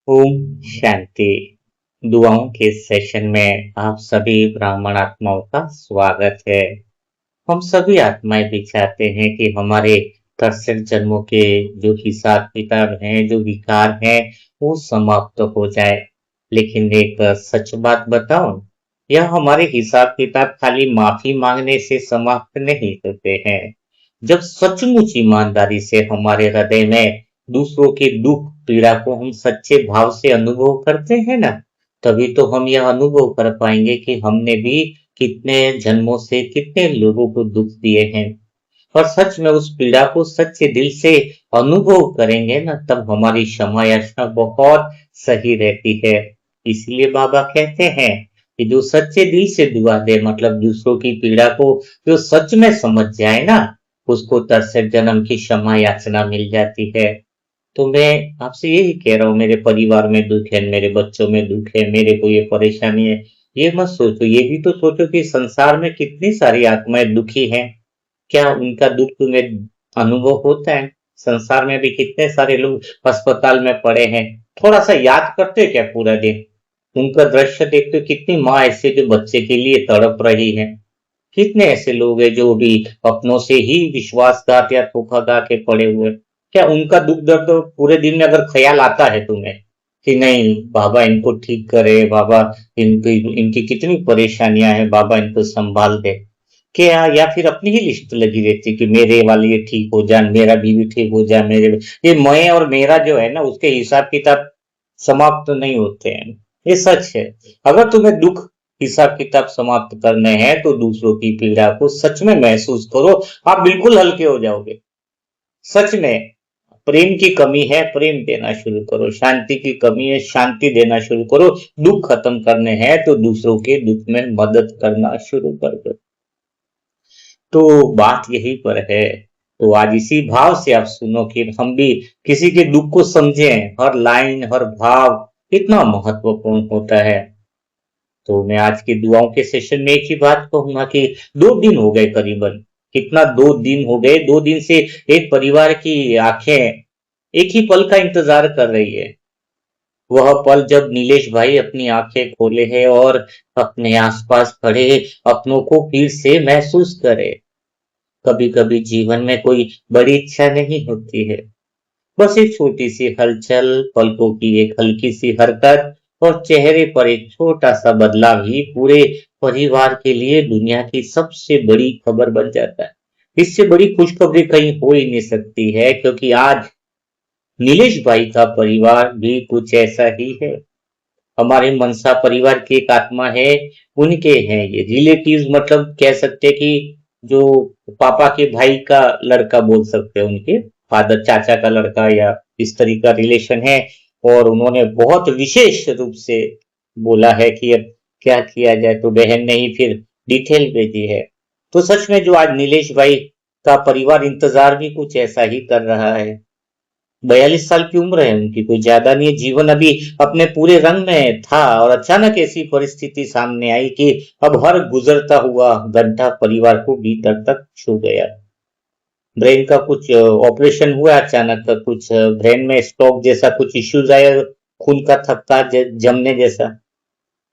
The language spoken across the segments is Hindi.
ओम शांति। दुआओं के सेशन में आप सभी ब्राह्मण आत्माओं का स्वागत है। हम सभी आत्माएं भी चाहते हैं कि हमारे तरसठ जन्मों के जो हिसाब किताब हैं, जो विकार हैं, वो समाप्त हो जाए। लेकिन एक सच बात बताऊं, यह हमारे हिसाब किताब खाली माफी मांगने से समाप्त नहीं होते हैं। जब सचमुच ईमानदारी से हमारे हृदय में दूसरों के दुख पीड़ा को हम सच्चे भाव से अनुभव करते हैं ना, तभी तो हम यह अनुभव कर पाएंगे कि हमने भी कितने जन्मों से कितने लोगों को दुख दिए हैं। और सच में उस पीड़ा को सच्चे दिल से अनुभव करेंगे ना, तब हमारी क्षमा याचना बहुत सही रहती है। इसलिए बाबा कहते हैं कि जो सच्चे दिल से दुआ दे, मतलब दूसरों की पीड़ा को जो सच में समझ जाए ना, उसको तरसठ जन्म की क्षमा याचना मिल जाती है। तो मैं आपसे यही कह रहा हूँ, मेरे परिवार में दुख है, मेरे बच्चों में दुख है, मेरे को ये परेशानी है, ये मत सोचो। ये भी तो सोचो कि संसार में कितनी सारी आत्माएं दुखी हैं। क्या उनका दुख तुम्हें अनुभव होता है? संसार में भी कितने सारे लोग अस्पताल में पड़े हैं। थोड़ा सा याद करते हो क्या पूरा दिन? उनका दृश्य देखते हो, कितनी माँ ऐसे जो बच्चे के लिए तड़प रही है। कितने ऐसे लोग हैं जो भी अपनों से ही विश्वासघात या धोखाधड़ी के पड़े हुए। क्या उनका दुख दर्द तो पूरे दिन में अगर ख्याल आता है तुम्हें कि नहीं बाबा इनको ठीक करे, बाबा इनकी इनकी कितनी परेशानियां हैं, बाबा इनको संभाल दे? क्या या फिर अपनी ही लिस्ट लगी रहती कि मेरे वाले ये ठीक हो जाए, मेरा बीवी ठीक हो जाए, मेरे ये मैं और मेरा जो है ना, उसके हिसाब किताब समाप्त नहीं होते हैं। ये सच है। अगर तुम्हें दुख हिसाब किताब समाप्त करने हैं तो दूसरों की पीड़ा को सच में महसूस करो। आप बिल्कुल हल्के हो जाओगे। सच में प्रेम की कमी है, प्रेम देना शुरू करो। शांति की कमी है, शांति देना शुरू करो। दुख खत्म करने हैं तो दूसरों के दुख में मदद करना शुरू कर दो। तो बात यही पर है। तो आज इसी भाव से आप सुनो कि हम भी किसी के दुख को समझें। हर लाइन हर भाव कितना महत्वपूर्ण होता है। तो मैं आज की दुआओं के सेशन में एक ही बात कहूंगा कि 2 दिन हो गए करीबन। कितना 2 दिन हो गए? 2 दिन से एक परिवार की आंखें एक ही पल का इंतजार कर रही है। वह पल जब नीलेश भाई अपनी आंखें खोले हैं और अपने आसपास खड़े अपनों को फिर से महसूस करे। कभी कभी जीवन में कोई बड़ी इच्छा नहीं होती है, बस एक छोटी सी हलचल, पलकों की एक हल्की सी हरकत और चेहरे पर एक छोटा सा बदलाव ही पूरे परिवार के लिए दुनिया की सबसे बड़ी खबर बन जाता है। इससे बड़ी खुशखबरी कहीं हो ही नहीं सकती है, क्योंकि आज नीलेश भाई का परिवार भी कुछ ऐसा ही है। हमारे मनसा परिवार की एक आत्मा है, उनके हैं ये रिलेटिव्स, मतलब कह सकते हैं कि जो पापा के भाई का लड़का बोल सकते हैं, उनके फादर चाचा का लड़का या इस तरीके का रिलेशन है। और उन्होंने बहुत विशेष रूप से बोला है कि अब क्या किया जाए, तो बहन ने ही फिर डिटेल भेजी है। तो सच में जो आज नीलेश भाई का परिवार इंतजार भी कुछ ऐसा ही कर रहा है। 42 साल की उम्र है उनकी, कोई ज्यादा नहीं है। जीवन अभी अपने पूरे रंग में था और अचानक ऐसी परिस्थिति सामने आई कि अब हर गुजरता हुआ घंटा परिवार को भीतर तक छू गया। ब्रेन का कुछ ऑपरेशन हुआ अचानक, का कुछ ब्रेन में स्ट्रोक जैसा कुछ इश्यूज आया, खून का थक्का जमने जैसा।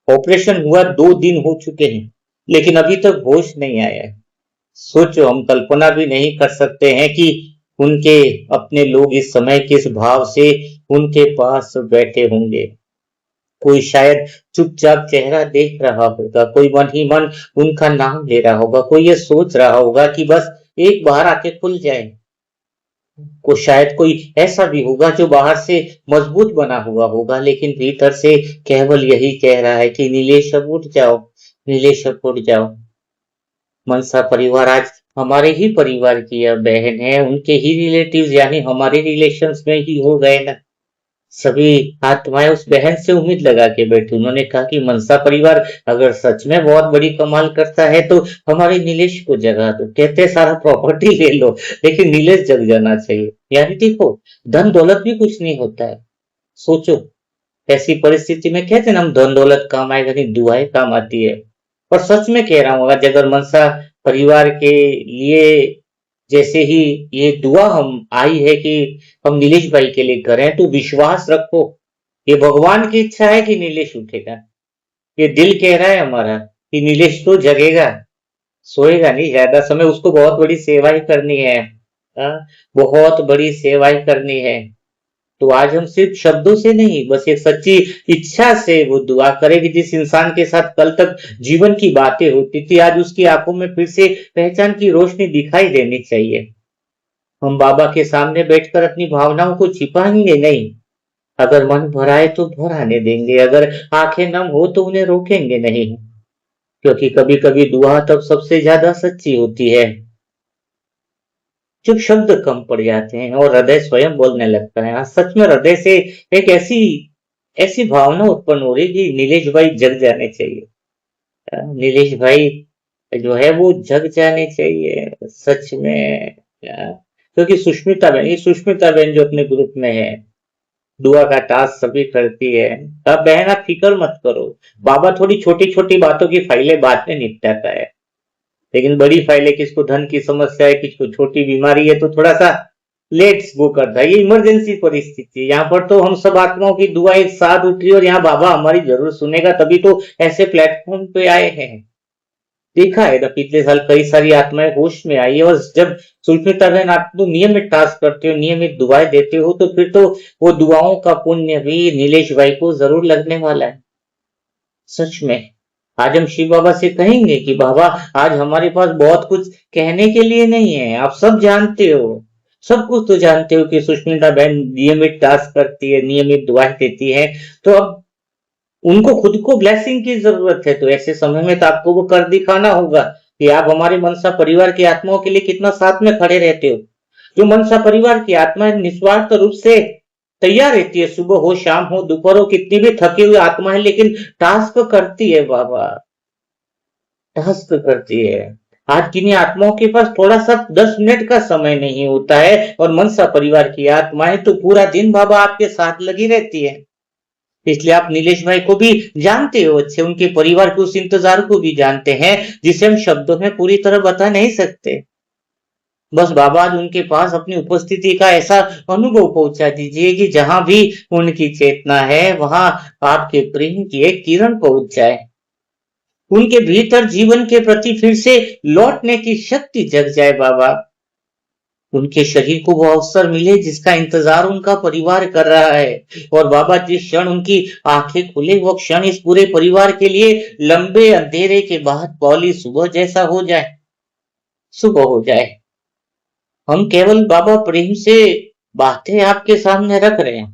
ऑपरेशन हुआ 2 दिन हो चुके हैं, लेकिन अभी तक होश नहीं आया है। सोचो, हम कल्पना भी नहीं कर सकते हैं कि उनके अपने लोग इस समय किस भाव से उनके पास बैठे होंगे। कोई शायद चुपचाप चेहरा देख रहा होगा, कोई मन ही मन उनका नाम ले रहा होगा, कोई ये सोच रहा होगा कि बस एक बार आके खुल जाए। को शायद कोई ऐसा भी होगा जो बाहर से मजबूत बना हुआ होगा, लेकिन भीतर से केवल यही कह रहा है कि नीलेश अब उठ जाओ, नीलेश अब उठ जाओ। मनसा परिवार आज हमारे ही परिवार की यह बहन है, उनके ही रिलेटिव्स यानी हमारे रिलेशंस में ही हो गए ना। सभी आत्माएं उस बहन से उम्मीद लगा के बैठी। उन्होंने कहा कि मनसा परिवार अगर सच में बहुत बड़ी कमाल करता है तो हमारे नीलेश को जगा दो। कहते सारा प्रॉपर्टी ले लो, लेकिन नीलेश जग जाना चाहिए। यानी देखो, धन दौलत भी कुछ नहीं होता है। सोचो, ऐसी परिस्थिति में कहते ना, हम धन दौलत काम आएगा नहीं, दुआएं काम आती है। और सच में कह रहा हूँ, अगर मनसा परिवार के लिए जैसे ही ये दुआ हम आई है कि हम नीलेश भाई के लिए करें, तो विश्वास रखो ये भगवान की इच्छा है कि नीलेश उठेगा। ये दिल कह रहा है हमारा कि नीलेश तो जगेगा, सोएगा नहीं ज्यादा समय, उसको बहुत बड़ी सेवा ही करनी है। बहुत बड़ी सेवा ही करनी है। तो आज हम सिर्फ शब्दों से नहीं, बस एक सच्ची इच्छा से वो दुआ करें कि जिस इंसान के साथ कल तक जीवन की बातें होती थी, आज उसकी आंखों में फिर से पहचान की रोशनी दिखाई देनी चाहिए। हम बाबा के सामने बैठकर अपनी भावनाओं को छिपाएंगे नहीं। अगर मन भरा है तो भर आने देंगे, अगर आंखें नम हो तो उन्हें रोकेंगे नहीं। क्योंकि कभी कभी दुआ तब सबसे ज्यादा सच्ची होती है जब शब्द कम पड़ जाते हैं और हृदय स्वयं बोलने लगता है। हाँ, सच में हृदय से एक ऐसी ऐसी भावना उत्पन्न हो रही कि नीलेश भाई जग जाने चाहिए। नीलेश भाई जो है वो जग जाने चाहिए सच में। क्योंकि सुष्मिता बहन जो अपने ग्रुप में है, दुआ का टास्क सभी करती है। अब बहन आप फिक्र मत करो, बाबा थोड़ी छोटी छोटी बातों की फाइलें बाद में निपटाता है, लेकिन बड़ी फाइलें, किसको धन की समस्या है, किसको छोटी बीमारी है, तो थोड़ा सा लेट्स गो करता है। ये इमरजेंसी परिस्थिति है। यहाँ पर तो हम सब आत्माओं की दुआ एक साथ उठ रही है और यहाँ बाबा हमारी जरूर सुनेगा, तभी तो ऐसे प्लेटफॉर्म पे आए हैं। देखा है ना, पिछले साल कई सारी आत्माएं होश में आई है, और जब सुष्मिता बहन आप तो नियमित टास्क करते हो, नियमित दुआएं देते हो, तो फिर तो वो दुआओं का पुण्य भी नीलेश भाई को जरूर लगने वाला है। सच में आज हम शिव बाबा से कहेंगे कि बाबा आज हमारे पास बहुत कुछ कहने के लिए नहीं है, आप सब जानते हो, सब कुछ तो जानते हो कि सुष्मिता बहन नियमित टास्क करती है, नियमित दुआएं देती है, तो अब उनको खुद को ब्लेसिंग की जरूरत है। तो ऐसे समय में तो आपको वो कर दिखाना होगा कि आप हमारे मनसा परिवार की आत्माओं के लिए कितना साथ में खड़े रहते हो। जो मनसा परिवार की आत्मा निस्वार्थ रूप से तैयार रहती है, सुबह हो शाम हो दोपहर हो, कितनी भी थकी हुई आत्मा है लेकिन टास्क करती है बाबा, टास्क करती है। आज किन्हीं आत्माओं के पास थोड़ा सा 10 मिनट का समय नहीं होता है, और मनसा परिवार की आत्माएं तो पूरा दिन बाबा आपके साथ लगी रहती है। इसलिए आप नीलेश भाई को भी जानते हो अच्छे, उनके परिवार के उस इंतजार को भी जानते हैं जिसे हम शब्दों में पूरी तरह बता नहीं सकते। बस बाबा आज उनके पास अपनी उपस्थिति का ऐसा अनुभव पहुंचा दीजिए कि जहां भी उनकी चेतना है वहां आपके प्रेम की एक किरण पहुंच जाए, उनके भीतर जीवन के प्रति फिर से लौटने की शक्ति जग जाए बाबा। उनके शरीर को वो अवसर मिले जिसका इंतजार उनका परिवार कर रहा है, और बाबा जिस क्षण उनकी आंखें खुले वो क्षण इस पूरे परिवार के लिए लंबे अंधेरे के बाद पौली सुबह जैसा हो जाए, सुबह हो जाए। हम केवल बाबा प्रेम से बातें आपके सामने रख रहे हैं,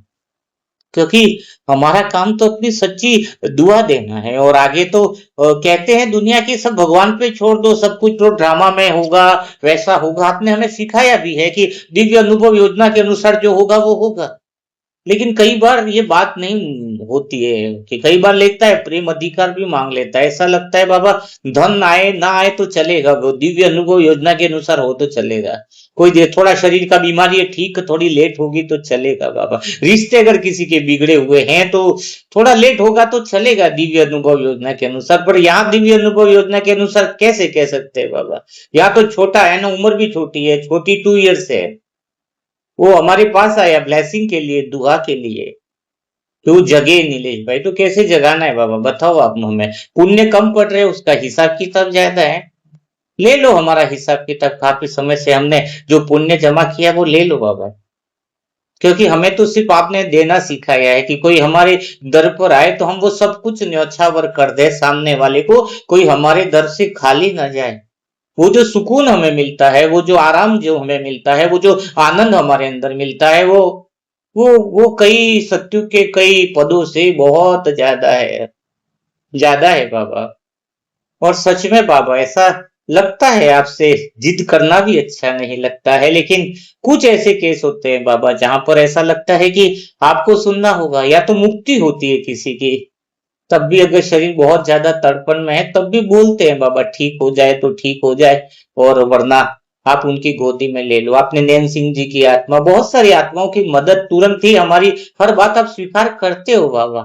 क्योंकि हमारा काम तो अपनी सच्ची दुआ देना है, और आगे तो कहते हैं दुनिया की सब भगवान पे छोड़ दो, सब कुछ तो ड्रामा में होगा, वैसा होगा। आपने हमें सिखाया भी है कि दिव्य अनुभव योजना के अनुसार जो होगा वो होगा। लेकिन कई बार ये बात नहीं होती है कि कई बार लेता है प्रेम अधिकार भी मांग लेता है। ऐसा लगता है बाबा धन आए ना आए तो चलेगा, वो दिव्य अनुभव योजना के अनुसार हो तो चलेगा। कोई थोड़ा शरीर का बीमारी है ठीक, थोड़ी लेट होगी तो चलेगा बाबा। रिश्ते अगर किसी के बिगड़े हुए हैं तो थोड़ा लेट होगा तो चलेगा दिव्य अनुभव योजना के अनुसार। पर यहाँ दिव्य अनुभव योजना के अनुसार कैसे कह सकते हैं बाबा, यहाँ तो छोटा है ना, उम्र भी छोटी है, छोटी 2 इयर्स है। वो हमारे पास आया ब्लेसिंग के लिए, दुआ के लिए। तो जगे नीलेश भाई, तो कैसे जगाना है बाबा बताओ आप हमें। पुण्य कम पड़ रहे उसका हिसाब किताब ज्यादा है, ले लो हमारा हिसाब किताब, काफी समय से हमने जो पुण्य जमा किया वो ले लो बाबा। क्योंकि हमें तो सिर्फ आपने देना सिखाया है कि कोई हमारे दर पर आए तो हम वो सब कुछ न्यौछावर कर दे सामने वाले को, कोई हमारे दर से खाली ना जाए। वो जो सुकून हमें मिलता है, वो जो आराम जो हमें मिलता है, वो जो आनंद हमारे अंदर मिलता है, वो कई सत्युग के कई पदों से बहुत ज्यादा है बाबा। और सच में बाबा ऐसा लगता है, आपसे जिद करना भी अच्छा नहीं लगता है, लेकिन कुछ ऐसे केस होते हैं बाबा जहां पर ऐसा लगता है कि आपको सुनना होगा, या तो मुक्ति होती है किसी की, तब भी अगर शरीर बहुत ज्यादा तड़पण में है तब भी बोलते हैं बाबा ठीक हो जाए तो ठीक हो जाए, और वरना आप उनकी गोदी में ले लो। आपने नैन सिंह जी की आत्मा, बहुत सारी आत्माओं की मदद तुरंत ही, हमारी हर बात आप स्वीकार करते हो बाबा।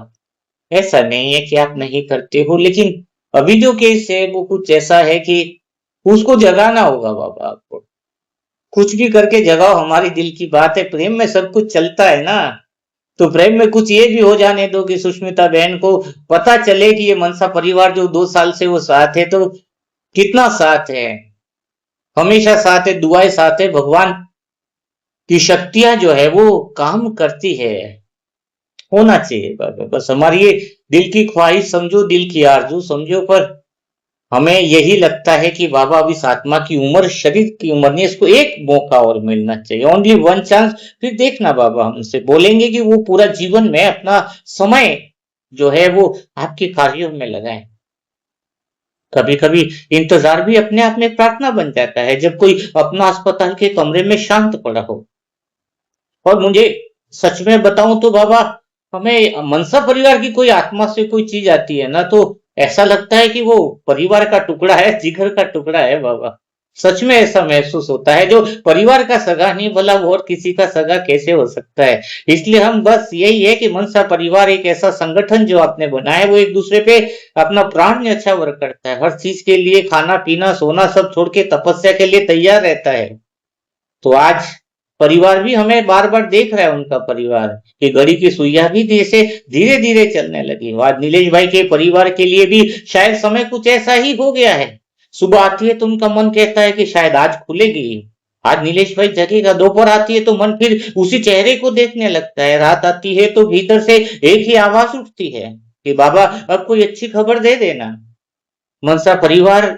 ऐसा नहीं है कि आप नहीं करते हो, लेकिन अभी जो केस है वो कुछ ऐसा है कि उसको जगाना होगा बाबा आपको। कुछ भी करके जगाओ, हमारी दिल की बात है, प्रेम में सब कुछ चलता है ना। तो प्रेम में कुछ ये भी हो जाने दो कि सुष्मिता बहन को पता चले कि ये मनसा परिवार जो 2 साल से वो साथ है, तो कितना साथ है, हमेशा साथ है, दुआएं साथ है, भगवान की शक्तियां जो है वो काम करती है। होना चाहिए बाबा, बस हमारी ये दिल की ख्वाहिश समझो, दिल की आरजू समझो, पर हमें यही लगता है कि बाबा अब इस आत्मा की उम्र शरीर की उम्र नहीं, इसको एक मौका और मिलना चाहिए, ओनली वन चांस। फिर देखना बाबा हमसे बोलेंगे कि वो पूरा जीवन में अपना समय जो है वो आपके कार्यों में लगाए। कभी कभी इंतजार भी अपने आप में प्रार्थना बन जाता है, जब कोई अपना अस्पताल के कमरे में शांत पड़ा हो। और मुझे सच में बताऊं तो बाबा, हमें मनसा परिवार की कोई आत्मा से कोई चीज आती है ना, तो ऐसा लगता है कि वो परिवार का टुकड़ा है, जिगर का टुकड़ा है बाबा। सच में ऐसा महसूस होता है, जो परिवार का सगा नहीं भला वो और किसी का सगा कैसे हो सकता है। इसलिए हम बस यही है कि मनसा परिवार एक ऐसा संगठन जो आपने बनाया है, वो एक दूसरे पे अपना प्राण न्यौछावर करता है, हर चीज के लिए खाना पीना सोना सब छोड़ के तपस्या के लिए तैयार रहता है। तो आज परिवार भी हमें बार बार देख रहा है, उनका परिवार कि घड़ी की सुइयां भी जैसे धीरे धीरे चलने लगी। आज नीलेश भाई के परिवार के लिए भी शायद समय कुछ ऐसा ही हो गया है। सुबह आती है तो उनका मन कहता है कि शायद आज खुलेगी, आज नीलेश भाई जगेगा। दोपहर आती है तो मन फिर उसी चेहरे को देखने लगता है। रात आती है तो भीतर से एक ही आवाज उठती है कि बाबा अब कोई अच्छी खबर दे देना। मनसा परिवार,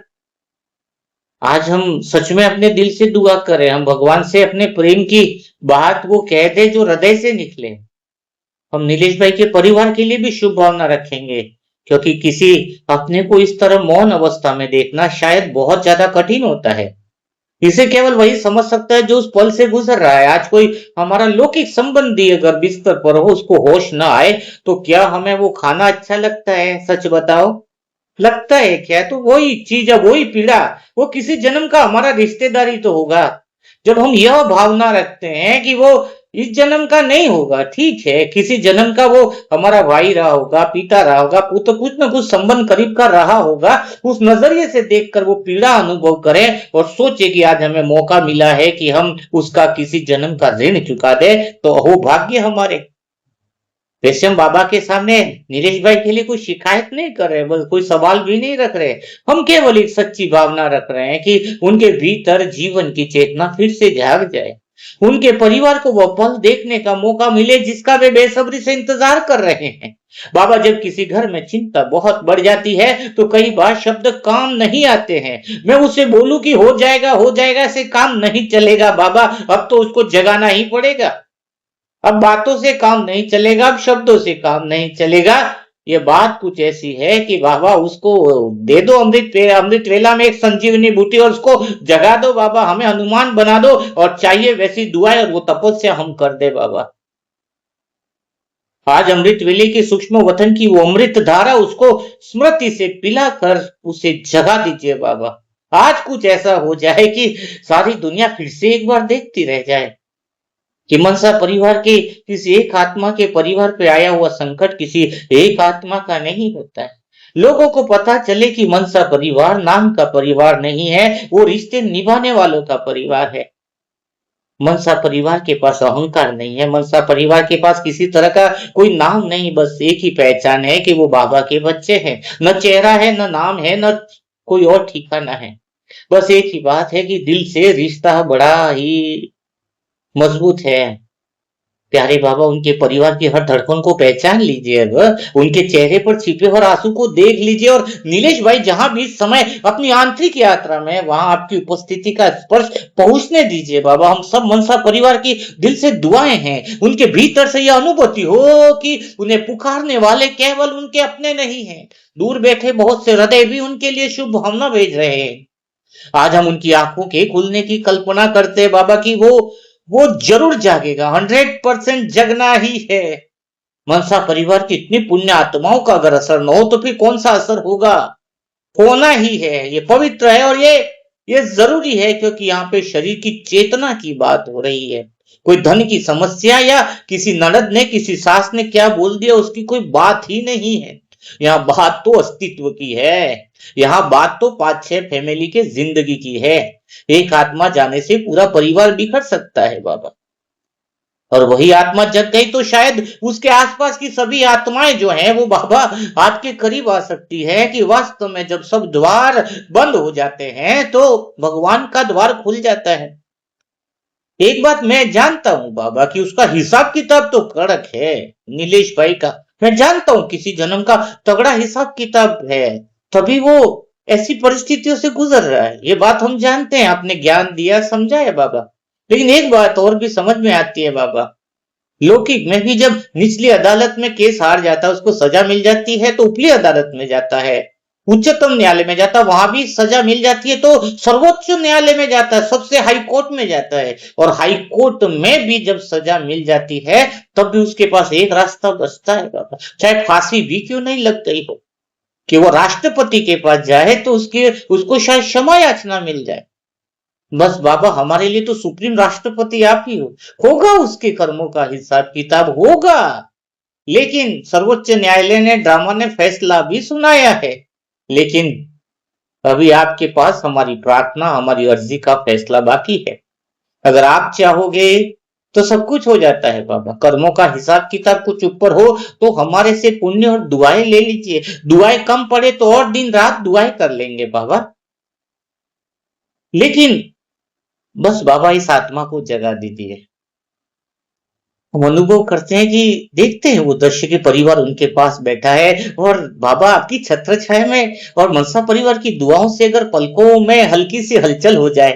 आज हम सच में अपने दिल से दुआ करें, हम भगवान से अपने प्रेम की बात वो कह दे जो हृदय से निकले। हम नीलेश भाई के परिवार के लिए भी शुभ भावना रखेंगे, क्योंकि किसी अपने को इस तरह मौन अवस्था में देखना शायद बहुत ज्यादा कठिन होता है। इसे केवल वही समझ सकता है जो उस पल से गुजर रहा है। आज कोई हमारा लौकिक संबंधी अगर बिस्तर पर हो, उसको होश ना आए, तो क्या हमें वो खाना अच्छा लगता है? सच बताओ, लगता है क्या? तो वही चीज, अब वही पीड़ा, वो किसी जन्म का हमारा रिश्तेदारी तो होगा। जब हम यह भावना रखते हैं कि वो इस जन्म का नहीं होगा, ठीक है, किसी जन्म का वो हमारा भाई रहा होगा, पिता रहा होगा, तो कुछ ना कुछ संबंध करीब का रहा होगा, उस नजरिए से देखकर वो पीड़ा अनुभव करें और सोचे कि आज हमें मौका मिला है कि हम उसका किसी जन्म का ऋण चुका दे, तो हो भाग्य हमारे। वैसे हम बाबा के सामने नीलेश भाई के लिए कोई शिकायत नहीं कर रहे, बस कोई सवाल भी नहीं रख रहे। हम केवल एक सच्ची भावना रख रहे हैं कि उनके भीतर जीवन की चेतना फिर से जाग जाए, उनके परिवार को वह पल देखने का मौका मिले जिसका वे बेसब्री से इंतजार कर रहे हैं। बाबा, जब किसी घर में चिंता बहुत बढ़ जाती है तो कई बार शब्द काम नहीं आते हैं। मैं उसे बोलूं कि हो जाएगा से काम नहीं चलेगा बाबा, अब तो उसको जगाना ही पड़ेगा। अब बातों से काम नहीं चलेगा, अब शब्दों से काम नहीं चलेगा। ये बात कुछ ऐसी है कि बाबा उसको दे दो अमृत वेला में एक संजीवनी बूटी और उसको जगा दो बाबा, हमें हनुमान बना दो और चाहिए वैसी दुआएं और वो तपस्या हम कर दे बाबा। आज अमृत वेले की सूक्ष्म वतन की वो अमृत धारा उसको स्मृति से पिलाकर उसे जगा दीजिए बाबा। आज कुछ ऐसा हो जाए कि सारी दुनिया फिर से एक बार देखती रह जाए कि मनसा परिवार के किसी एक आत्मा के परिवार पे आया हुआ संकट किसी एक आत्मा का नहीं होता है। लोगों को पता चले कि मनसा परिवार नाम का परिवार नहीं है, वो रिश्ते निभाने वालों का परिवार है। मनसा परिवार के पास अहंकार नहीं है, मनसा परिवार के पास किसी तरह का कोई नाम नहीं, बस एक ही पहचान है कि वो बाबा के बच्चे हैं। न चेहरा है, न नाम है, न कोई और ठिकाना है। बस एक ही बात है कि दिल से रिश्ता बड़ा ही मजबूत है। प्यारे बाबा, उनके परिवार की हर धड़कन को पहचान लीजिए, अब उनके चेहरे पर छिपे हर आंसू को देख लीजिए और नीलेश भाई जहां भी इस समय अपनी आंतरिक यात्रा में, वहां आपकी उपस्थिति का स्पर्श पहुंचने दीजिए बाबा। हम सब मनसा परिवार की दिल से दुआएं हैं, उनके भीतर से यह अनुभूति हो कि उन्हें पुकारने वाले केवल उनके अपने नहीं हैं, दूर बैठे बहुत से हृदय भी उनके लिए शुभ भावना भेज रहे हैं। आज हम उनकी आंखों के खुलने की कल्पना करते हैं बाबा की वो जरूर जागेगा, 100% जगना ही है। मनसा परिवार की इतनी पुण्य आत्माओं का अगर असर न हो तो फिर कौन सा असर होगा? होना ही है। ये पवित्र है और ये जरूरी है, क्योंकि यहाँ पे शरीर की चेतना की बात हो रही है। कोई धन की समस्या या किसी ननद ने किसी सास ने क्या बोल दिया उसकी कोई बात ही नहीं है। यहाँ बात तो अस्तित्व की है, यहाँ बात तो 5-6 फैमिली के जिंदगी की है। एक आत्मा जाने से पूरा परिवार बिखर सकता है बाबा। और वही आत्मा जग गई तो शायद उसके आसपास की सभी आत्माएं जो हैं वो बाबा आपके करीब आ सकती है कि वास्तव में जब सब द्वार बंद हो जाते हैं तो भगवान का द्वार खुल जाता है। एक बात मैं जानता हूँ बाबा कि उसका हिसाब किताब तो कड़क है, नीलेश भाई का। मैं जानता हूँ किसी जन्म का तगड़ा हिसाब किताब है, तभी वो ऐसी परिस्थितियों से गुजर रहा है। ये बात हम जानते हैं, आपने ज्ञान दिया, समझाया बाबा। लेकिन एक बात और भी समझ में आती है बाबा, लौकिक में भी जब निचली अदालत में केस हार जाता है, उसको सजा मिल जाती है तो ऊपरी अदालत में जाता है, उच्चतम न्यायालय में जाता है, वहां भी सजा मिल जाती है तो सर्वोच्च न्यायालय में जाता है, सबसे हाई कोर्ट में जाता है। और हाई कोर्ट में भी जब सजा मिल जाती है तब भी उसके पास एक रास्ता बचता है बाबा, चाहे फांसी भी क्यों नहीं लग गई हो, कि वो राष्ट्रपति के पास जाए तो उसको शायद क्षमा याचना मिल जाए। बस बाबा हमारे लिए तो सुप्रीम राष्ट्रपति आप ही हो। होगा उसके कर्मों का हिसाब किताब होगा, लेकिन सर्वोच्च न्यायालय ने ड्रामा ने फैसला भी सुनाया है। लेकिन अभी आपके पास हमारी प्रार्थना, हमारी अर्जी का फैसला बाकी है। अगर आप चाहोगे तो सब कुछ हो जाता है बाबा। कर्मों का हिसाब किताब कुछ ऊपर हो तो हमारे से पुण्य और दुआएं ले लीजिए, दुआएं कम पड़े तो और दिन रात दुआएं कर लेंगे बाबा। लेकिन बस बाबा इस आत्मा को जगा दीजिए। हम अनुभव करते हैं कि देखते हैं वो दृश्य के परिवार उनके पास बैठा है और बाबा आपकी छत्र छाया में और मनसा परिवार की दुआओं से अगर पलकों में हल्की सी हलचल हो जाए,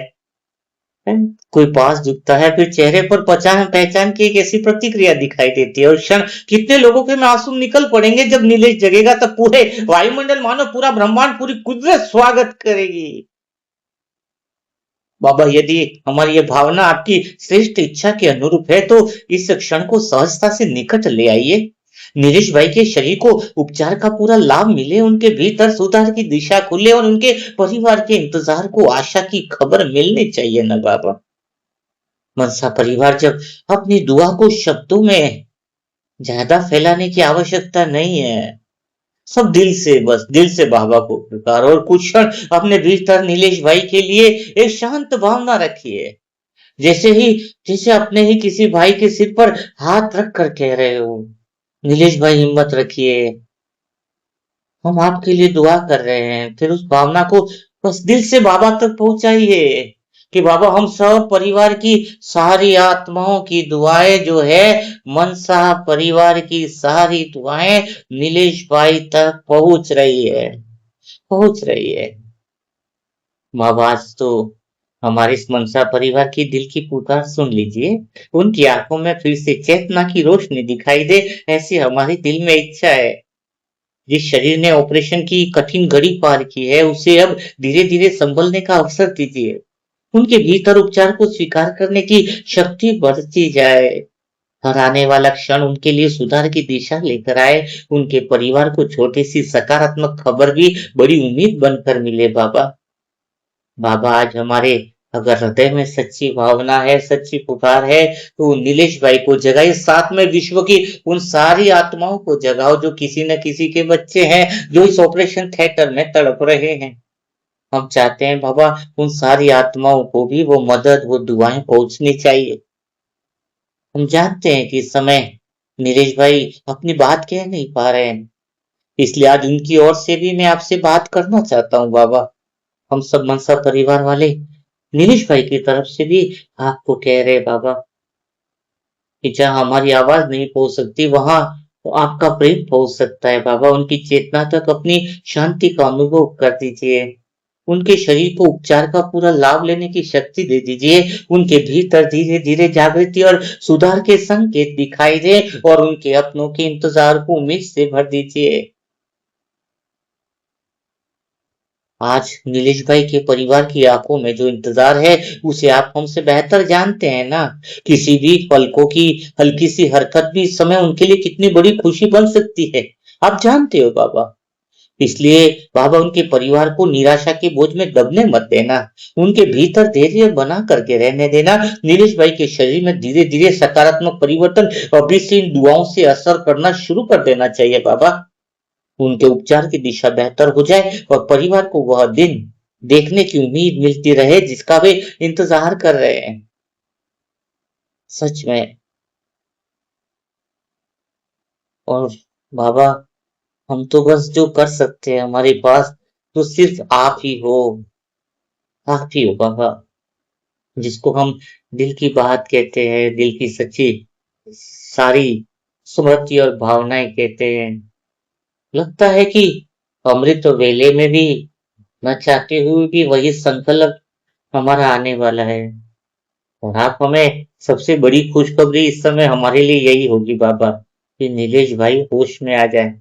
हैं? कोई पास झुकता है, फिर चेहरे पर पहचान पहचान की एक ऐसी प्रतिक्रिया दिखाई देती है, और क्षण कितने लोगों के मासूम निकल पड़ेंगे जब नीलेश जगेगा, तब पूरे वायुमंडल मानो पूरा ब्रह्मांड, पूरी कुदरत स्वागत करेगी। बाबा यदि हमारी ये भावना आपकी श्रेष्ठ इच्छा के अनुरूप है तो इस क्षण को सहजता से निकट ले आइए। नीलेश भाई के शरीर को उपचार का पूरा लाभ मिले, उनके भीतर सुधार की दिशा खुले और उनके परिवार के इंतजार को आशा की खबर मिलनी चाहिए ना बाबा। मनसा परिवार जब अपनी दुआ को शब्दों में ज्यादा फैलाने की आवश्यकता नहीं है, सब दिल से, बस दिल से बाबा को पुकारो और कुछ क्षण अपने भीतर नीलेश भाई के लिए एक शांत भावना रखिए, जैसे अपने ही किसी भाई के सिर पर हाथ रख कर कह रहे हो, नीलेश भाई हिम्मत रखिए, हम आपके लिए दुआ कर रहे हैं। फिर उस भावना को बस दिल से बाबा तक पहुंचाइए कि बाबा हम सब परिवार की सारी आत्माओं की दुआएं जो है, मनसा परिवार की सारी दुआएं नीलेश भाई तक पहुंच रही है, पहुंच रही है। बाबा आज तो हमारे इस मनसा परिवार की दिल की पुकार सुन लीजिए, उनकी आंखों में फिर से चेतना की रोशनी दिखाई दे, ऐसी हमारी दिल में इच्छा है। जिस शरीर ने ऑपरेशन की कठिन घड़ी पार की है उसे अब धीरे धीरे संभलने का अवसर दीजिए, उनके भीतर उपचार को स्वीकार करने की शक्ति बढ़ती जाए, हर आने वाला क्षण उनके लिए सुधार की दिशा लेकर आए, उनके परिवार को छोटी सी सकारात्मक खबर भी बड़ी उम्मीद बनकर मिले बाबा। बाबा आज हमारे अगर हृदय में सच्ची भावना है, सच्ची पुकार है, तो नीलेश भाई को जगाइए, साथ में विश्व की उन सारी आत्माओं को जगाओ जो किसी न किसी के बच्चे हैं जो इस ऑपरेशन थिएटर में तड़प रहे हैं। हम चाहते हैं बाबा उन सारी आत्माओं को भी वो मदद, वो दुआएं पहुंचनी चाहिए। हम जानते हैं कि इस समय नीलेश भाई अपनी बात कह नहीं पा रहे हैं, इसलिए आज उनकी ओर से भी मैं आपसे बात करना चाहता हूँ बाबा। हम सब मनसा परिवार वाले नीलेश भाई की तरफ से भी आपको कह रहे बाबा कि जहां हमारी आवाज नहीं पहुंच सकती वहां तो आपका प्रेम पहुंच सकता है बाबा, उनकी चेतना तक अपनी शांति का अनुभव कर दीजिए, उनके शरीर को उपचार का पूरा लाभ लेने की शक्ति दे दीजिए, उनके भीतर धीरे धीरे जागृति और सुधार के संकेत दिखाई दे और उनके अपनों के इंतजार को उम्मीद से भर दीजिए। आज नीलेश भाई के परिवार की आंखों में जो इंतजार है उसे आप हमसे बेहतर जानते हैं ना, किसी भी पलकों की हल्की सी हरकत भी इस समय उनके लिए कितनी बड़ी खुशी बन सकती है, आप जानते हो बाबा। इसलिए बाबा उनके परिवार को निराशा के बोझ में दबने मत देना, उनके भीतर धैर्य बना करके रहने देना। नीलेश भाई के शरीर में धीरे धीरे सकारात्मक परिवर्तन अभी से इन दुआओं से असर करना शुरू कर देना चाहिए बाबा, उनके उपचार की दिशा बेहतर हो जाए और परिवार को वह दिन देखने की उम्मीद मिलती रहे जिसका वे इंतजार कर रहे हैं। सच में और बाबा, हम तो बस जो कर सकते हैं हमारे पास तो सिर्फ आप ही हो बाबा, जिसको हम दिल की बात कहते हैं, दिल की सच्ची सारी स्मृति और भावनाएं कहते हैं। लगता है कि अमृत वेले में भी न चाहते हुए भी वही संकल्प हमारा आने वाला है। और आप हमें सबसे बड़ी खुशखबरी इस समय हमारे लिए यही होगी बाबा, कि नीलेश भाई होश में आ जाए।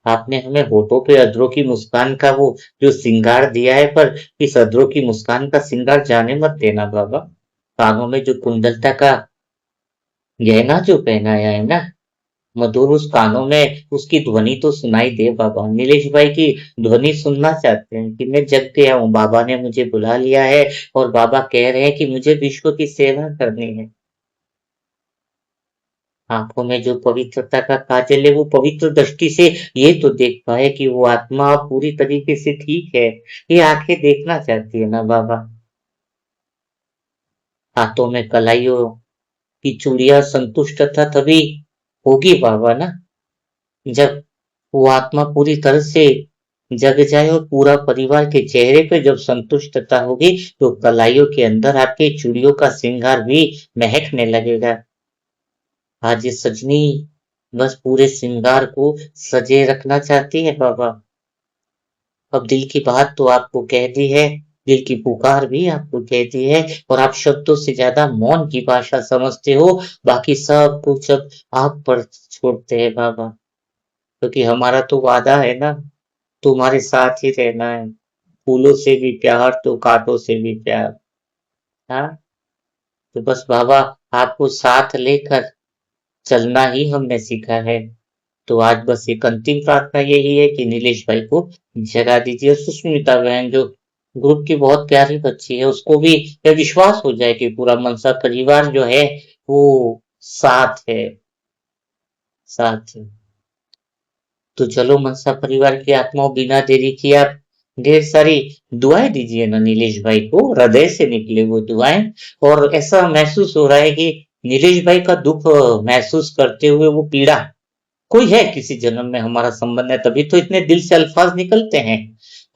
आपने हमें होठों पे अधरों की मुस्कान का वो जो श्रृंगार दिया है, पर इस अधरों की मुस्कान का श्रृंगार जाने मत देना बाबा। कानों में जो कुंडलता का गहना जो पहनाया है ना, मधुर उस कानों में उसकी ध्वनि तो सुनाई दे बाबा। नीलेश भाई की ध्वनि सुनना चाहते हैं कि मैं जग गया हूँ, बाबा ने मुझे बुला लिया है और बाबा कह रहे हैं कि मुझे विश्व की सेवा करनी है। आंखों में जो पवित्रता का काजल है, वो पवित्र दृष्टि से ये तो देख पाए कि वो आत्मा पूरी तरीके से ठीक है। ये आंखें देखना चाहती है ना बाबा। हाथों में कलाइयों की चूड़ियां संतुष्ट था तभी होगी बाबा ना, जब वो आत्मा पूरी तरह से जग जाए और पूरा परिवार के चेहरे पे जब संतुष्टता होगी, तो कलाइयों के अंदर आपके चूड़ियों का श्रृंगार भी महकने लगेगा। आज ये सजनी बस पूरे श्रृंगार को सजे रखना चाहती है बाबा। अब दिल की बात तो आपको कह दी है, दिल की पुकार भी आपको कह दी है, और आप शब्दों से ज्यादा मौन की भाषा समझते हो। बाकी सब कुछ अब आप पर छोड़ते हैं बाबा, क्योंकि हमारा तो वादा है ना, तुम्हारे साथ ही रहना है। फूलों से भी प्यार तो कांटों से भी प्यार। हाँ, तो बस बाबा, आपको साथ लेकर चलना ही हमने सीखा है। तो आज बस एक अंतिम प्रार्थना यही है कि नीलेश भाई को जगा दीजिए। सुष्मिता बहन जो ग्रुप की बहुत प्यारी बच्ची है, उसको भी यह विश्वास हो जाए कि पूरा मनसा परिवार जो है वो साथ है, साथ है। तो चलो मनसा परिवार की आत्माओं, बिना देरी किए आप ढेर सारी दुआएं दीजिए ना नीलेश भाई को, हृदय से निकले वो दुआएं। और ऐसा महसूस हो रहा है कि नीलेश भाई का दुख महसूस करते हुए वो पीड़ा, कोई है किसी जन्म में हमारा संबंध है, तभी तो इतने दिल से अल्फाज निकलते हैं।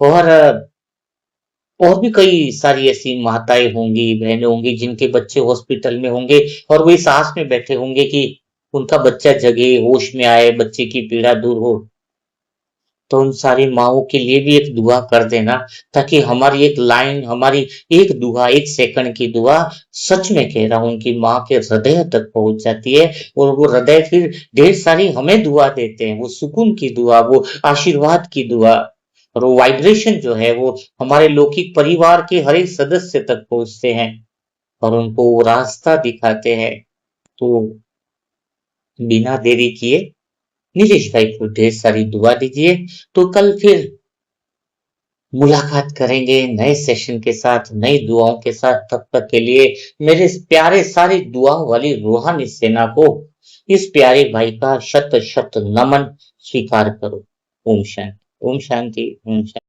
और और भी कई सारी ऐसी माताएं होंगी, बहनें होंगी जिनके बच्चे हॉस्पिटल में होंगे और वो इस आस में बैठे होंगे कि उनका बच्चा जगे, होश में आए, बच्चे की पीड़ा दूर हो। तो उन सारी माओं के लिए भी एक दुआ कर देना, ताकि हमारी एक लाइन, हमारी एक दुआ, एक सेकंड की दुआ, सच में कह रहा हूं, उनकी माँ के हृदय तक पहुंच जाती है। और वो हृदय फिर ढेर सारी हमें दुआ देते हैं, वो सुकून की दुआ, वो आशीर्वाद की दुआ। और वो वाइब्रेशन जो है वो हमारे लौकिक परिवार के हर एक सदस्य तक पहुंचते हैं और उनको वो रास्ता दिखाते हैं। तो बिना देरी किए नीलेश भाई को ढेर सारी दुआ दीजिए। तो कल फिर मुलाकात करेंगे नए सेशन के साथ, नई दुआओं के साथ। तब तक के लिए मेरे इस प्यारे सारी दुआओं वाली रूहानी सेना को, इस प्यारे भाई का शत शत नमन स्वीकार करो। ओम शांति, ओम शांति, ओम शांति।